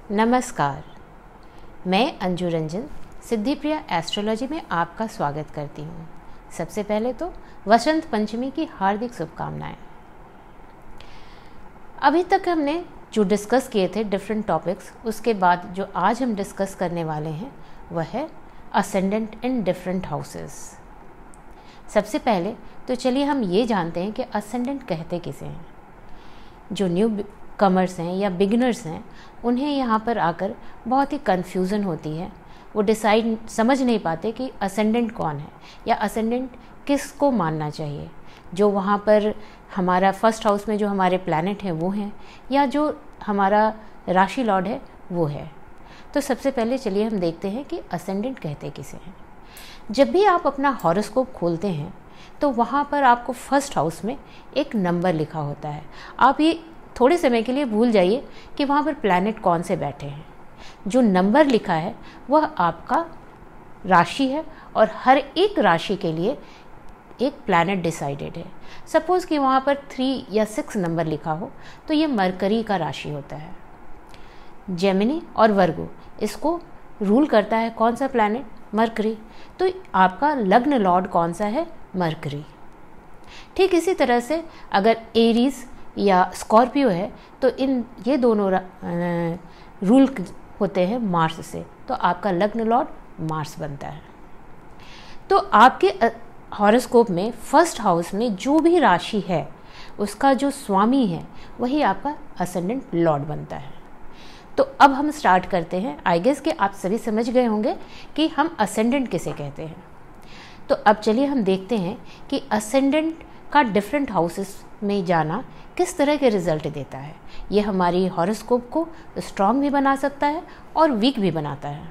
नमस्कार, मैं अंजू रंजन सिद्धिप्रिया एस्ट्रोलॉजी में आपका स्वागत करती हूँ। सबसे पहले तो वसंत पंचमी की हार्दिक शुभकामनाएं। अभी तक हमने जो डिस्कस किए थे डिफरेंट टॉपिक्स, उसके बाद जो आज हम डिस्कस करने वाले हैं वह है असेंडेंट इन डिफरेंट हाउसेस। सबसे पहले तो चलिए हम ये जानते हैं कि असेंडेंट कहते किसे हैं। जो न्यू कमर्स हैं या बिगिनर्स हैं, उन्हें यहाँ पर आकर बहुत ही कन्फ्यूज़न होती है। वो समझ नहीं पाते कि असेंडेंट कौन है या असेंडेंट किसको मानना चाहिए। जो वहाँ पर हमारा फर्स्ट हाउस में जो हमारे प्लैनेट हैं वो हैं, या जो हमारा राशि लॉर्ड है वो है। तो सबसे पहले चलिए हम देखते हैं कि असेंडेंट कहते किसे हैं। जब भी आप अपना हॉरोस्कोप खोलते हैं तो वहाँ पर आपको फर्स्ट हाउस में एक नंबर लिखा होता है। आप ये थोड़े समय के लिए भूल जाइए कि वहाँ पर प्लैनेट कौन से बैठे हैं। जो नंबर लिखा है वह आपका राशि है और हर एक राशि के लिए एक प्लैनेट डिसाइडेड है। सपोज़ कि वहाँ पर 3 या 6 नंबर लिखा हो तो ये मरकरी का राशि होता है। जेमिनी और वर्गो, इसको रूल करता है कौन सा प्लैनेट? मरकरी। तो आपका लग्न लॉर्ड कौन सा है? मरकरी। ठीक इसी तरह से अगर एरीज या स्कॉर्पियो है तो ये दोनों रूल होते हैं मार्स से, तो आपका लग्न लॉर्ड मार्स बनता है। तो आपके हॉरोस्कोप में फर्स्ट हाउस में जो भी राशि है उसका जो स्वामी है वही आपका असेंडेंट लॉर्ड बनता है। तो अब हम स्टार्ट करते हैं। आई गेस कि आप सभी समझ गए होंगे कि हम असेंडेंट किसे कहते हैं। तो अब चलिए हम देखते हैं कि असेंडेंट का डिफरेंट हाउसेस में जाना किस तरह के रिजल्ट देता है। ये हमारी हॉरोस्कोप को स्ट्रॉन्ग भी बना सकता है और वीक भी बनाता है।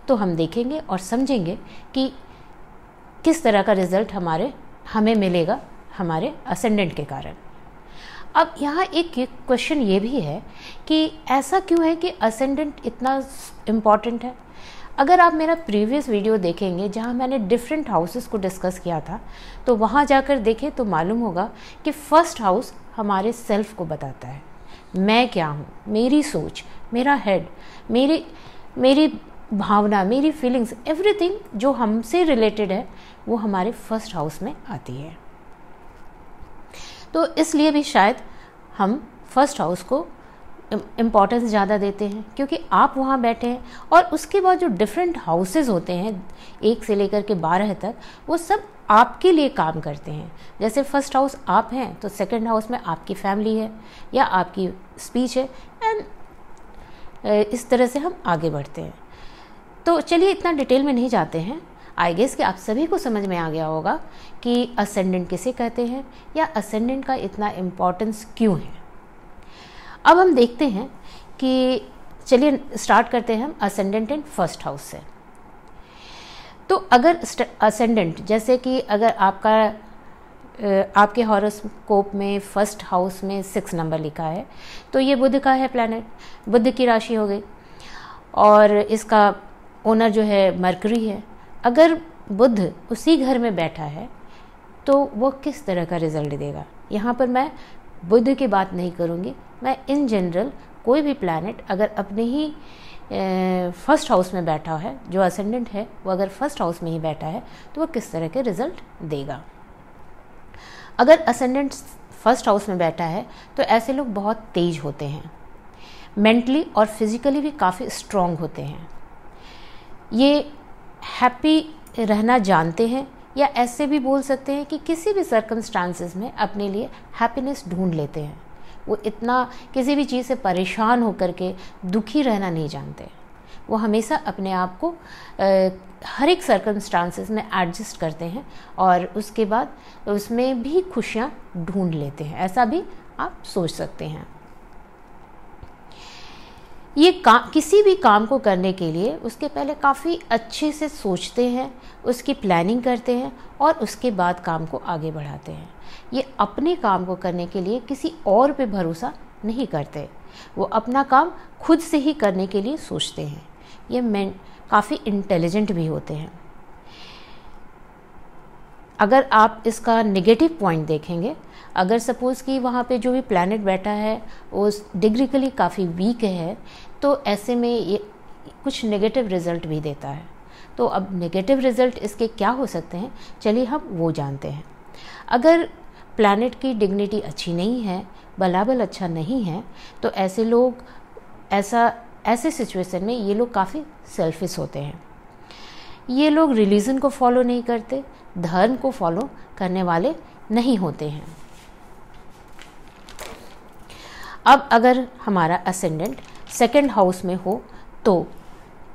तो हम देखेंगे और समझेंगे कि किस तरह का रिजल्ट हमें मिलेगा हमारे असेंडेंट के कारण। अब यहाँ एक क्वेश्चन ये भी है कि ऐसा क्यों है कि असेंडेंट इतना इम्पॉर्टेंट है। अगर आप मेरा प्रीवियस वीडियो देखेंगे जहाँ मैंने डिफरेंट हाउसेस को डिस्कस किया था, तो वहाँ जाकर देखें तो मालूम होगा कि फर्स्ट हाउस हमारे सेल्फ को बताता है। मैं क्या हूँ, मेरी सोच, मेरा हेड, मेरी भावना, मेरी फीलिंग्स, एवरीथिंग जो हमसे रिलेटेड है वो हमारे फर्स्ट हाउस में आती है। तो इसलिए भी शायद हम फर्स्ट हाउस को इम्पॉर्टेंस ज़्यादा देते हैं, क्योंकि आप वहाँ बैठे हैं। और उसके बाद जो डिफरेंट हाउसेस होते हैं 1 से लेकर के 12 तक, वो सब आपके लिए काम करते हैं। जैसे फर्स्ट हाउस आप हैं तो सेकंड हाउस में आपकी फैमिली है या आपकी स्पीच है, एंड इस तरह से हम आगे बढ़ते हैं। तो चलिए इतना डिटेल में नहीं जाते हैं। आई गेस कि आप सभी को समझ में आ गया होगा कि असेंडेंट किसे कहते हैं या असेंडेंट का इतना इम्पोर्टेंस क्यों है। अब हम देखते हैं कि चलिए स्टार्ट करते हैं हम असेंडेंट इन फर्स्ट हाउस से। तो अगर असेंडेंट, जैसे कि अगर आपके हॉरोस्कोप में फर्स्ट हाउस में 6 नंबर लिखा है तो ये बुध का है प्लैनेट, बुध की राशि हो गई, और इसका ओनर जो है मरकरी है। अगर बुध उसी घर में बैठा है तो वो किस तरह का रिजल्ट देगा। यहाँ पर मैं बुध की बात नहीं करूँगी, मैं इन जनरल कोई भी प्लैनेट अगर अपने ही फर्स्ट हाउस में बैठा है, जो असेंडेंट है वो अगर फर्स्ट हाउस में ही बैठा है तो वो किस तरह के रिजल्ट देगा। अगर असेंडेंट फर्स्ट हाउस में बैठा है तो ऐसे लोग बहुत तेज होते हैं, मेंटली और फिजिकली भी काफ़ी स्ट्रॉन्ग होते हैं। ये हैप्पी रहना जानते हैं, या ऐसे भी बोल सकते हैं कि किसी भी सर्कमस्टांसेस में अपने लिए हैप्पीनेस ढूंढ लेते हैं। वो इतना किसी भी चीज़ से परेशान होकर के दुखी रहना नहीं जानते। वो हमेशा अपने आप को हर एक सर्कमस्टांसेस में एडजस्ट करते हैं और उसके बाद उसमें भी खुशियाँ ढूंढ लेते हैं। ऐसा भी आप सोच सकते हैं। ये किसी भी काम को करने के लिए उसके पहले काफ़ी अच्छे से सोचते हैं, उसकी प्लानिंग करते हैं और उसके बाद काम को आगे बढ़ाते हैं। ये अपने काम को करने के लिए किसी और पे भरोसा नहीं करते, वो अपना काम खुद से ही करने के लिए सोचते हैं। ये काफ़ी इंटेलिजेंट भी होते हैं। अगर आप इसका नेगेटिव पॉइंट देखेंगे, अगर सपोज़ कि वहाँ पे जो भी प्लैनेट बैठा है वो डिग्रिकली काफ़ी वीक है तो ऐसे में ये कुछ नेगेटिव रिज़ल्ट भी देता है। तो अब नेगेटिव रिज़ल्ट इसके क्या हो सकते हैं, चलिए हम वो जानते हैं। अगर प्लैनेट की डिग्निटी अच्छी नहीं है, बलाबल अच्छा नहीं है, तो ऐसे लोग ऐसे सिचुएशन में ये लोग काफ़ी सेल्फिश होते हैं। ये लोग रिलीजन को फॉलो नहीं करते, धर्म को फॉलो करने वाले नहीं होते हैं। अब अगर हमारा असेंडेंट सेकंड हाउस में हो तो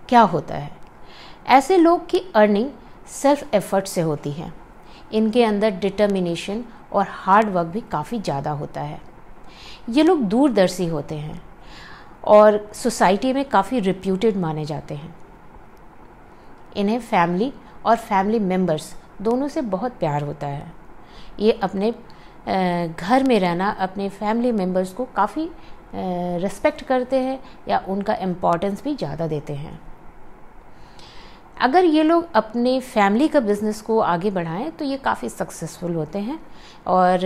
क्या होता है? ऐसे लोग की अर्निंग सेल्फ एफर्ट से होती है। इनके अंदर डिटर्मिनेशन और हार्ड वर्क भी काफ़ी ज़्यादा होता है। ये लोग दूरदर्शी होते हैं और सोसाइटी में काफ़ी रिप्यूटेड माने जाते हैं। इन्हें फैमिली और फैमिली मेम्बर्स दोनों से बहुत प्यार होता है। ये अपने घर में रहना, अपने फैमिली मेम्बर्स को काफ़ी रिस्पेक्ट करते हैं या उनका इम्पोर्टेंस भी ज़्यादा देते हैं। अगर ये लोग अपने फैमिली का बिज़नेस को आगे बढ़ाएं तो ये काफ़ी सक्सेसफुल होते हैं और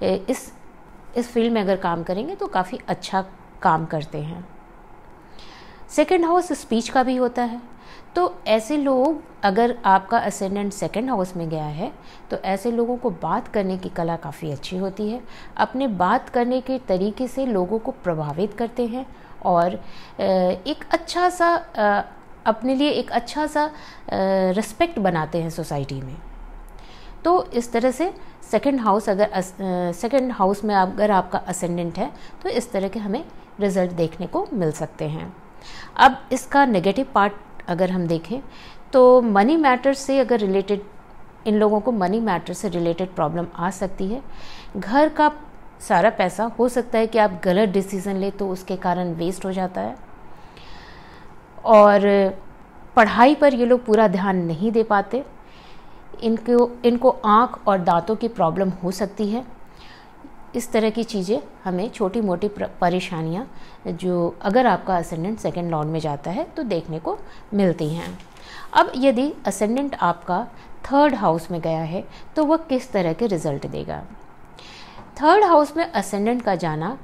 इस फील्ड में अगर काम करेंगे तो काफ़ी अच्छा काम करते हैं। सेकंड हाउस स्पीच का भी होता है। तो ऐसे लोग, अगर आपका असेंडेंट सेकंड हाउस में गया है तो ऐसे लोगों को बात करने की कला काफ़ी अच्छी होती है। अपने बात करने के तरीके से लोगों को प्रभावित करते हैं और एक अच्छा सा अपने लिए एक अच्छा सा रिस्पेक्ट बनाते हैं सोसाइटी में। तो इस तरह से सेकंड हाउस में अगर आपका असेंडेंट है तो इस तरह के हमें रिज़ल्ट देखने को मिल सकते हैं। अब इसका नेगेटिव पार्ट अगर हम देखें तो मनी मैटर से अगर रिलेटेड, इन लोगों को मनी मैटर से रिलेटेड प्रॉब्लम आ सकती है। घर का सारा पैसा हो सकता है कि आप गलत डिसीज़न ले तो उसके कारण वेस्ट हो जाता है और पढ़ाई पर ये लोग पूरा ध्यान नहीं दे पाते। इनको आँख और दांतों की प्रॉब्लम हो सकती है। इस तरह की चीज़ें हमें छोटी मोटी परेशानियां जो अगर आपका असेंडेंट सेकंड लॉर्ड में जाता है तो देखने को मिलती हैं। अब यदि असेंडेंट आपका थर्ड हाउस में गया है तो वह किस तरह के रिजल्ट देगा? थर्ड हाउस में असेंडेंट का जाना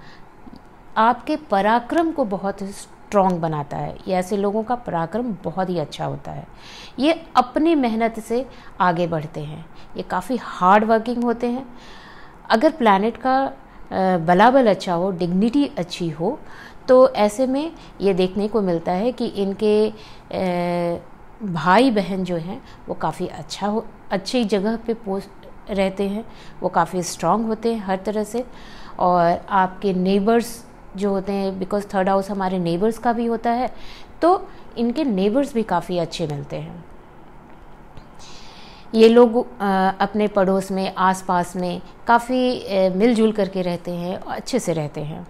आपके पराक्रम को बहुत स्ट्रॉन्ग बनाता है। ये ऐसे लोगों का पराक्रम बहुत ही अच्छा होता है। ये अपनी मेहनत से आगे बढ़ते हैं। ये काफ़ी हार्ड वर्किंग होते हैं। अगर प्लैनेट का बलाबल अच्छा हो, डिग्निटी अच्छी हो, तो ऐसे में ये देखने को मिलता है कि इनके भाई बहन जो हैं वो काफ़ी अच्छी जगह पे रहते हैं। वो काफ़ी स्ट्रांग होते हैं हर तरह से। और आपके नेबर्स जो होते हैं, बिकॉज थर्ड हाउस हमारे नेबर्स का भी होता है, तो इनके नेबर्स भी काफ़ी अच्छे मिलते हैं। ये लोग अपने पड़ोस में, आसपास में काफ़ी मिलजुल करके रहते हैं और अच्छे से रहते हैं।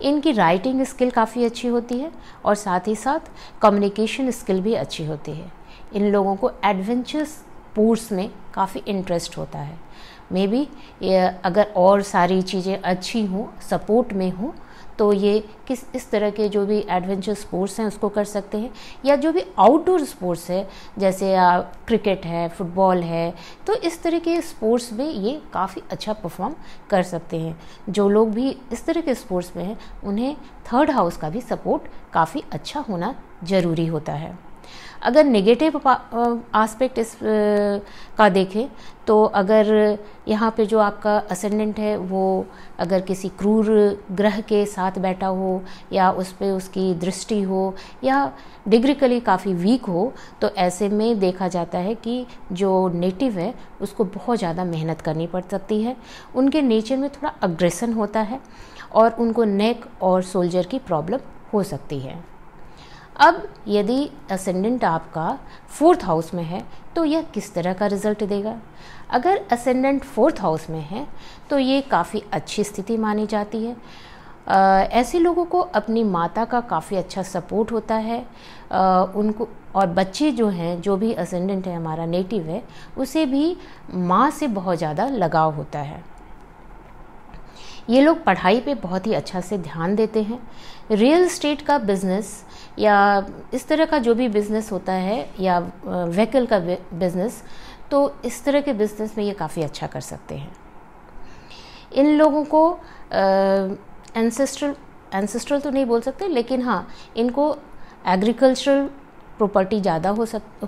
इनकी राइटिंग स्किल काफ़ी अच्छी होती है और साथ ही साथ कम्युनिकेशन स्किल भी अच्छी होती है। इन लोगों को एडवेंचर स्पोर्ट्स में काफ़ी इंटरेस्ट होता है। मे बी अगर और सारी चीज़ें अच्छी हों, सपोर्ट में हों, तो ये इस तरह के जो भी एडवेंचर स्पोर्ट्स हैं उसको कर सकते हैं, या जो भी आउटडोर स्पोर्ट्स है जैसे क्रिकेट है, फुटबॉल है, तो इस तरह के स्पोर्ट्स में ये काफ़ी अच्छा परफॉर्म कर सकते हैं। जो लोग भी इस तरह के स्पोर्ट्स में हैं उन्हें थर्ड हाउस का भी सपोर्ट काफ़ी अच्छा होना ज़रूरी होता है। अगर नेगेटिव एस्पेक्ट इस का देखें तो अगर यहाँ पे जो आपका असेंडेंट है वो अगर किसी क्रूर ग्रह के साथ बैठा हो, या उस पर उसकी दृष्टि हो, या डिग्रिकली काफ़ी वीक हो, तो ऐसे में देखा जाता है कि जो नेटिव है उसको बहुत ज़्यादा मेहनत करनी पड़ सकती है। उनके नेचर में थोड़ा अग्रेशन होता है और उनको नेक और सोल्जर की प्रॉब्लम हो सकती है। अब यदि असेंडेंट आपका फोर्थ हाउस में है तो यह किस तरह का रिजल्ट देगा? अगर असेंडेंट फोर्थ हाउस में है तो ये काफ़ी अच्छी स्थिति मानी जाती है। ऐसे लोगों को अपनी माता का काफ़ी अच्छा सपोर्ट होता है। उनको और बच्चे जो हैं, जो भी असेंडेंट है हमारा नेटिव है, उसे भी माँ से बहुत ज़्यादा लगाव होता है। ये लोग पढ़ाई पे बहुत ही अच्छा से ध्यान देते हैं। रियल एस्टेट का बिज़नेस या इस तरह का जो भी बिज़नेस होता है, या व्हीकल का बिज़नेस, तो इस तरह के बिज़नेस में ये काफ़ी अच्छा कर सकते हैं। इन लोगों को एंसेस्ट्रल एंसेस्ट्रल तो नहीं बोल सकते, लेकिन हाँ इनको एग्रीकल्चरल प्रॉपर्टी ज़्यादा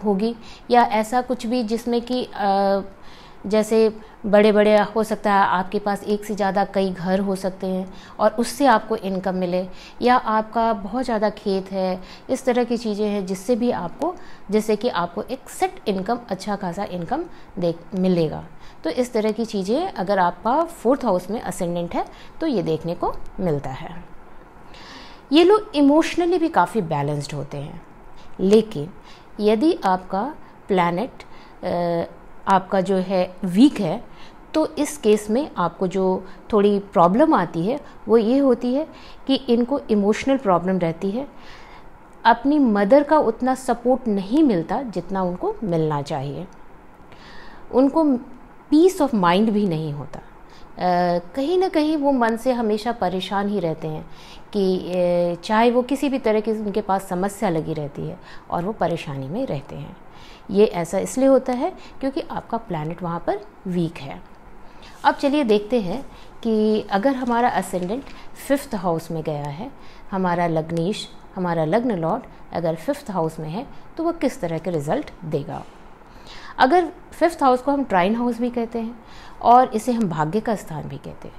होगी, या ऐसा कुछ भी जिसमें कि जैसे बड़े बड़े हो सकता है आपके पास एक से ज़्यादा कई घर हो सकते हैं और उससे आपको इनकम मिले, या आपका बहुत ज़्यादा खेत है, इस तरह की चीज़ें हैं जिससे भी आपको, जैसे कि आपको एक सेट इनकम, अच्छा खासा इनकम मिलेगा। तो इस तरह की चीज़ें अगर आपका 4th हाउस में असेंडेंट है तो ये देखने को मिलता है। ये लोग इमोशनली भी काफ़ी बैलेंस्ड होते हैं, लेकिन यदि आपका प्लैनेट आपका जो है वीक है तो इस केस में आपको जो थोड़ी प्रॉब्लम आती है वो ये होती है कि इनको इमोशनल प्रॉब्लम रहती है, अपनी मदर का उतना सपोर्ट नहीं मिलता जितना उनको मिलना चाहिए, उनको पीस ऑफ माइंड भी नहीं होता, कहीं ना कहीं वो मन से हमेशा परेशान ही रहते हैं कि चाहे वो किसी भी तरह की उनके पास समस्या लगी रहती है और वो परेशानी में रहते हैं। ये ऐसा इसलिए होता है क्योंकि आपका प्लैनेट वहाँ पर वीक है। अब चलिए देखते हैं कि अगर हमारा असेंडेंट 5th हाउस में गया है, हमारा लग्नेश, हमारा लग्न लॉर्ड अगर 5th हाउस में है तो वह किस तरह के रिजल्ट देगा। अगर 5th हाउस को हम ट्राइन हाउस भी कहते हैं और इसे हम भाग्य का स्थान भी कहते हैं।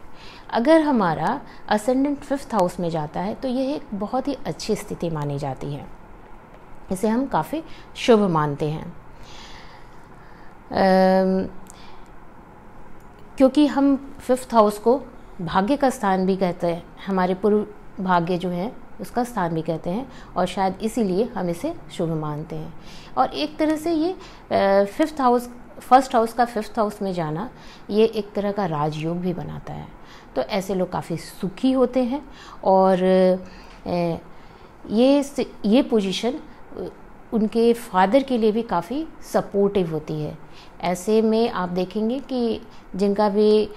अगर हमारा असेंडेंट 5th हाउस में जाता है तो यह एक बहुत ही अच्छी स्थिति मानी जाती है, इसे हम काफ़ी शुभ मानते हैं, क्योंकि हम 5th हाउस को भाग्य का स्थान भी कहते हैं, हमारे पूर्व भाग्य जो है उसका स्थान भी कहते हैं, और शायद इसीलिए हम इसे शुभ मानते हैं। और एक तरह से ये 5th हाउस, 1st हाउस का 5th हाउस में जाना ये एक तरह का राजयोग भी बनाता है। तो ऐसे लोग काफ़ी सुखी होते हैं और ये पोजीशन उनके फादर के लिए भी काफ़ी सपोर्टिव होती है। ऐसे में आप देखेंगे कि जिनका भी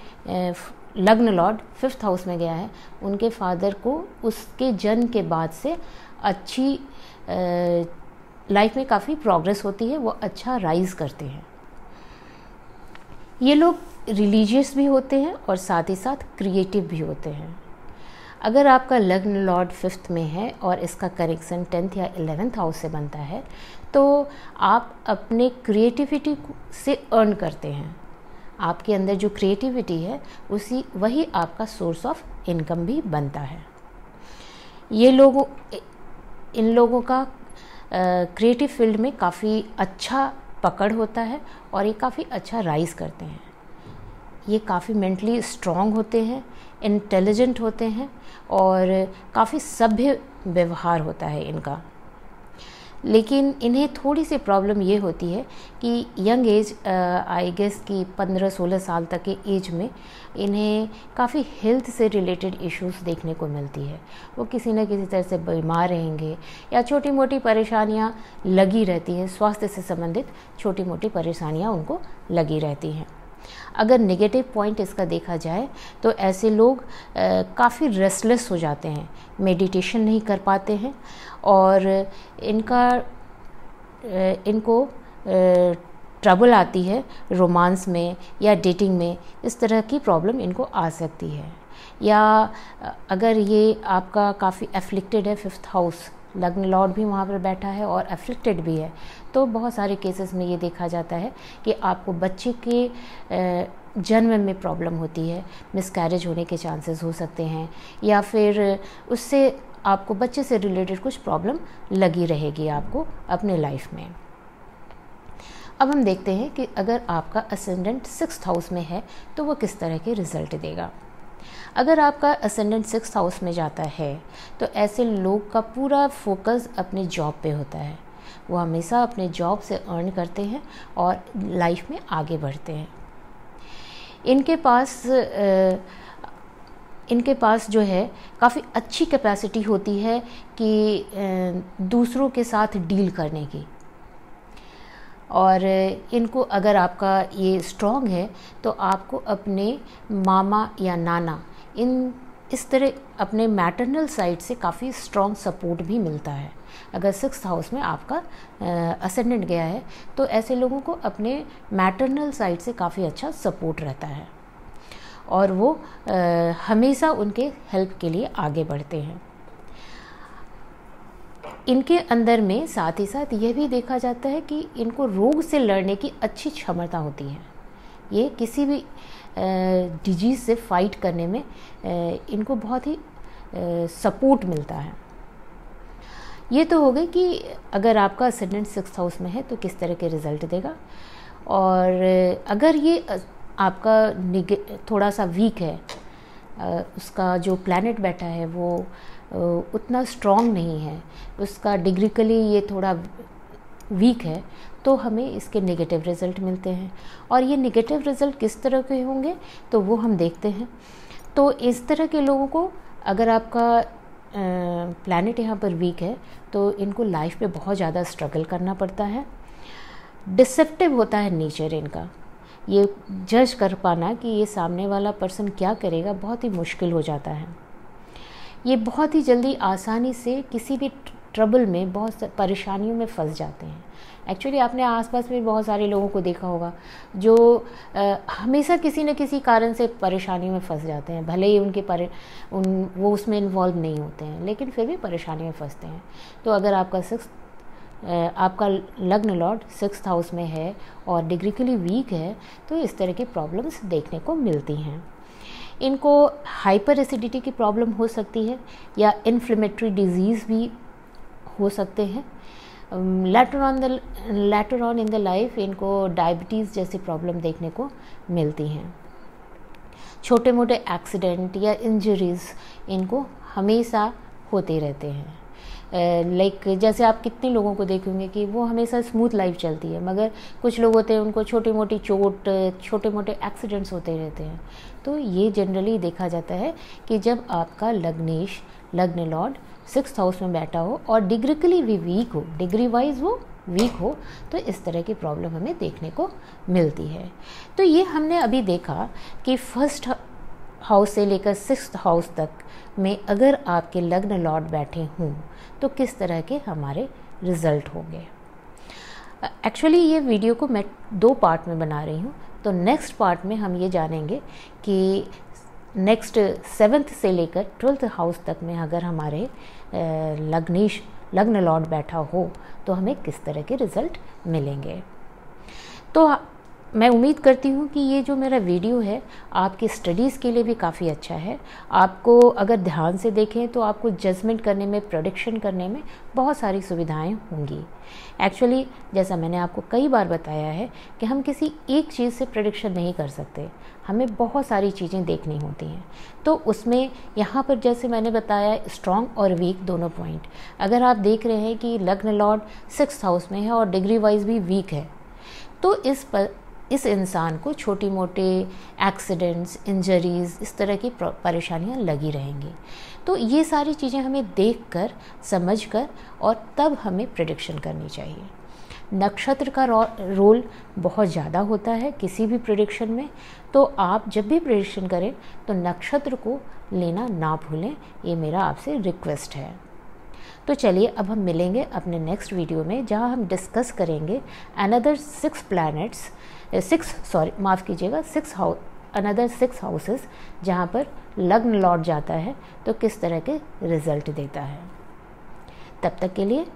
लग्न लॉर्ड 5th हाउस में गया है उनके फादर को उसके जन्म के बाद से अच्छी लाइफ में काफ़ी प्रोग्रेस होती है, वो अच्छा राइज करते हैं। ये लोग रिलीजियस भी होते हैं और साथ ही साथ क्रिएटिव भी होते हैं। अगर आपका लग्न लॉर्ड 5th में है और इसका कनेक्शन 10th या 11th हाउस से बनता है तो आप अपने क्रिएटिविटी से अर्न करते हैं, आपके अंदर जो क्रिएटिविटी है वही आपका सोर्स ऑफ इनकम भी बनता है। इन लोगों का क्रिएटिव फील्ड में काफ़ी अच्छा पकड़ होता है और ये काफ़ी अच्छा राइज करते हैं। ये काफ़ी मेंटली स्ट्रॉन्ग होते हैं, इंटेलिजेंट होते हैं और काफ़ी सभ्य व्यवहार होता है इनका। लेकिन इन्हें थोड़ी सी प्रॉब्लम ये होती है कि यंग एज, आई गेस कि 15-16 साल तक के एज में इन्हें काफ़ी हेल्थ से रिलेटेड इश्यूज देखने को मिलती है। वो किसी न किसी तरह से बीमार रहेंगे या छोटी मोटी परेशानियां लगी रहती हैं, स्वास्थ्य से संबंधित छोटी मोटी परेशानियां उनको लगी रहती हैं। अगर नेगेटिव पॉइंट इसका देखा जाए तो ऐसे लोग काफ़ी रेस्टलेस हो जाते हैं, मेडिटेशन नहीं कर पाते हैं और इनको ट्रबल आती है रोमांस में या डेटिंग में, इस तरह की प्रॉब्लम इनको आ सकती है। या अगर ये आपका काफ़ी एफ्लिक्टेड है 5th हाउस, लग्न लॉर्ड भी वहाँ पर बैठा है और एफ्लिक्टेड भी है, तो बहुत सारे केसेस में ये देखा जाता है कि आपको बच्चे के जन्म में प्रॉब्लम होती है, मिसकैरेज होने के चांसेस हो सकते हैं या फिर उससे आपको बच्चे से रिलेटेड कुछ प्रॉब्लम लगी रहेगी आपको अपने लाइफ में। अब हम देखते हैं कि अगर आपका असेंडेंट 6th हाउस में है तो वो किस तरह के रिजल्ट देगा। अगर आपका असेंडेंट 6th हाउस में जाता है तो ऐसे लोग का पूरा फोकस अपने जॉब पे होता है, वो हमेशा अपने जॉब से अर्न करते हैं और लाइफ में आगे बढ़ते हैं। इनके पास जो है काफ़ी अच्छी कैपेसिटी होती है कि दूसरों के साथ डील करने की, और इनको अगर आपका ये स्ट्रॉन्ग है तो आपको अपने मामा या नाना इस तरह अपने मैटरनल साइड से काफ़ी स्ट्रॉन्ग सपोर्ट भी मिलता है। अगर 6th हाउस में आपका असेंडेंट गया है तो ऐसे लोगों को अपने मैटरनल साइड से काफ़ी अच्छा सपोर्ट रहता है। और वो हमेशा उनके हेल्प के लिए आगे बढ़ते हैं। इनके अंदर में साथ ही साथ यह भी देखा जाता है कि इनको रोग से लड़ने की अच्छी क्षमता होती है। ये किसी भी डिजीज़ से फाइट करने में इनको बहुत ही सपोर्ट मिलता है। ये तो हो गई कि अगर आपका असेंडेंट 6th हाउस में है तो किस तरह के रिज़ल्ट देगा, और अगर ये आपका थोड़ा सा वीक है, उसका जो प्लैनेट बैठा है वो उतना स्ट्रॉन्ग नहीं है, उसका डिग्रिकली ये थोड़ा वीक है, तो हमें इसके नेगेटिव रिज़ल्ट मिलते हैं। और ये नेगेटिव रिज़ल्ट किस तरह के होंगे तो वो हम देखते हैं। तो इस तरह के लोगों को, अगर आपका प्लैनेट यहाँ पर वीक है तो इनको लाइफ पे बहुत ज़्यादा स्ट्रगल करना पड़ता है। डिसेप्टिव होता है नेचर इनका, ये जज कर पाना कि ये सामने वाला पर्सन क्या करेगा बहुत ही मुश्किल हो जाता है। ये बहुत ही जल्दी आसानी से किसी भी ट्रबल में, बहुत परेशानियों में फंस जाते हैं। एक्चुअली आपने आसपास में बहुत सारे लोगों को देखा होगा जो हमेशा किसी न किसी कारण से परेशानी में फंस जाते हैं, भले ही वो उसमें इन्वॉल्व नहीं होते हैं, लेकिन फिर भी परेशानी में फंसते हैं। तो अगर आपका लग्न लॉर्ड 6th हाउस में है और डिग्रिकली वीक है तो इस तरह की प्रॉब्लम्स देखने को मिलती हैं। इनको हाइपर एसिडिटी की प्रॉब्लम हो सकती है या इन्फ्लेमेटरी डिजीज़ भी हो सकते हैं। Later on in the life इनको डायबिटीज़ जैसी प्रॉब्लम देखने को मिलती हैं। छोटे मोटे एक्सीडेंट या इंजरीज़ इनको हमेशा होते रहते हैं। लाइक जैसे आप कितने लोगों को देखेंगे कि वो हमेशा स्मूथ लाइफ चलती है, मगर कुछ लोग होते हैं उनको छोटी मोटी चोट, छोटे मोटे एक्सीडेंट्स होते रहते हैं। तो ये जनरली देखा जाता है कि जब आपका लग्न लॉर्ड 6th हाउस में बैठा हो और डिग्रिकली भी वीक हो, डिग्री वाइज वो वीक हो, तो इस तरह की प्रॉब्लम हमें देखने को मिलती है। तो ये हमने अभी देखा कि 1st हाउस से लेकर 6th हाउस तक में अगर आपके लग्न लॉर्ड बैठे हों तो किस तरह के हमारे रिज़ल्ट होंगे। एक्चुअली ये वीडियो को मैं 2 पार्ट में बना रही हूँ। तो नेक्स्ट पार्ट में हम ये जानेंगे कि नेक्स्ट 7th से लेकर 12th हाउस तक में अगर हमारे लग्न लॉर्ड बैठा हो तो हमें किस तरह के रिज़ल्ट मिलेंगे। तो मैं उम्मीद करती हूँ कि ये जो मेरा वीडियो है आपकी स्टडीज़ के लिए भी काफ़ी अच्छा है। आपको अगर ध्यान से देखें तो आपको जजमेंट करने में, प्रेडिक्शन करने में बहुत सारी सुविधाएं होंगी। एक्चुअली जैसा मैंने आपको कई बार बताया है कि हम किसी एक चीज़ से प्रेडिक्शन नहीं कर सकते, हमें बहुत सारी चीज़ें देखनी होती हैं। तो उसमें यहाँ पर जैसे मैंने बताया स्ट्रॉन्ग और वीक दोनों पॉइंट, अगर आप देख रहे हैं कि लग्न लॉर्ड 6th हाउस में है और डिग्री वाइज भी वीक है, तो इस इंसान को छोटी मोटे एक्सीडेंट्स, इंजरीज़, इस तरह की परेशानियां लगी रहेंगी। तो ये सारी चीज़ें हमें देखकर, समझकर और तब हमें प्रेडिक्शन करनी चाहिए। नक्षत्र का रोल बहुत ज़्यादा होता है किसी भी प्रेडिक्शन में। तो आप जब भी प्रेडिक्शन करें तो नक्षत्र को लेना ना भूलें, ये मेरा आपसे रिक्वेस्ट है। तो चलिए अब हम मिलेंगे अपने नेक्स्ट वीडियो में, जहां हम डिस्कस करेंगे अनदर 6 प्लैनेट्स, 6 हाउसेस जहाँ पर लग्न लॉर्ड जाता है तो किस तरह के रिज़ल्ट देता है। तब तक के लिए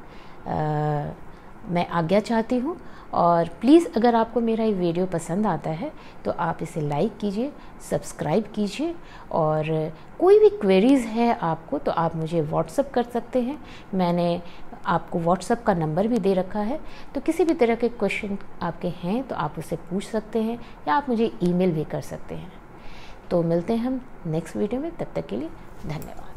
मैं आज्ञा चाहती हूँ, और प्लीज़ अगर आपको मेरा ये वीडियो पसंद आता है तो आप इसे लाइक कीजिए, सब्सक्राइब कीजिए, और कोई भी क्वेरीज़ है आपको तो आप मुझे व्हाट्सअप कर सकते हैं। मैंने आपको व्हाट्सअप का नंबर भी दे रखा है, तो किसी भी तरह के क्वेश्चन आपके हैं तो आप उससे पूछ सकते हैं या आप मुझे ईमेल भी कर सकते हैं। तो मिलते हैं हम नेक्स्ट वीडियो में, तब तक के लिए धन्यवाद।